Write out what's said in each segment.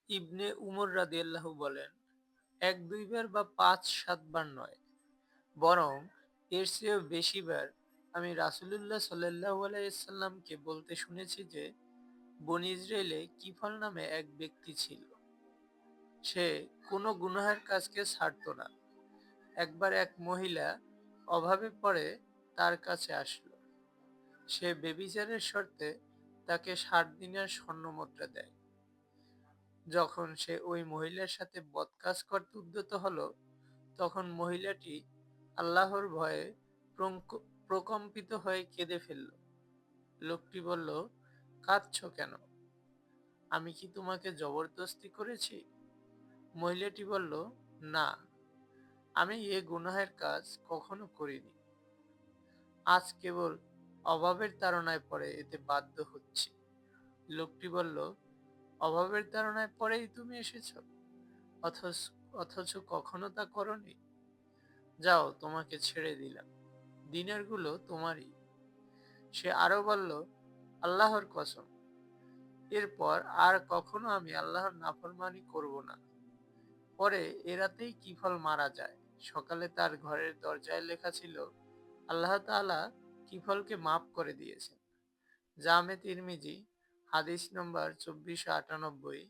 ইবনে উমর রাদিয়াল্লাহু বলেন, ১-২ বার বা ৫-৭ বার নয়, বরং এর চেয়েও বেশিবার আমি রাসূলুল্লাহ সাল্লাল্লাহু আলাইহি ওয়াসাল্লামকে বলতে শুনেছি যে, বনী ইসরাইলে কিফল নামে এক ব্যক্তি ছিল। সে কোনো গুনাহের কাজকে ছাড়ত না। একবার এক মহিলা অভাবে পড়ে তার কাছে আসলো। সে ব্যভিচারের শর্তে তাকে ৬০ দিনার স্বর্ণমুদ্রা দেয়। যখন সে ওই মহিলার সাথে বদকাজ করতে উদ্যত হলো, তখন মহিলাটি আল্লাহর ভয়ে প্রকম্পিত হয়ে কেঁদে ফেলল। লোকটি বলল, কাঁদছো কেন? আমি কি তোমাকে জবরদস্তি করেছি? মহিলাটি বলল, না, আমি এ গুনাহের কাজ কখনো করিনি। আজ কেবল অভাবের তাড়নায় পড়ে এতে বাধ্য হচ্ছি। লোকটি বলল, অভাবের তাড়নায় পড়েই তুমি এসেছো? অথচ অথচ কখনো তা করনি। যাও, তোমাকে ছেড়ে দিলাম। দিনারগুলো তোমারই। সে আরো বলল, আল্লাহর কসম, এরপর আর কখনো আমি আল্লাহর নাফরমানি করব না। পরে এ রাতেই কিফল মারা যায়। সকালে তার ঘরের দরজায় লেখা ছিল, আল্লাহ তাআলা কিফলকে মাফ করে দিয়েছেন। জামে তিরমিজি, হাদিস নম্বর ২৪৯৮,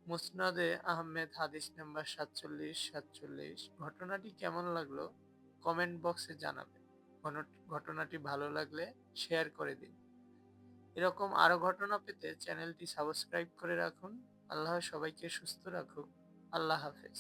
মুসনাদে আহমেদ হাদিস নাম্বার ৪৭৪৭। ঘটনাটি কেমন লাগলো কমেন্ট বক্সে জানাবেন। ঘটনাটি ভালো লাগলে শেয়ার করে দিন। এরকম আরো ঘটনা পেতে চ্যানেলটি সাবস্ক্রাইব করে রাখুন। আল্লাহ সবাইকে সুস্থ রাখুক। আল্লাহ হাফেজ।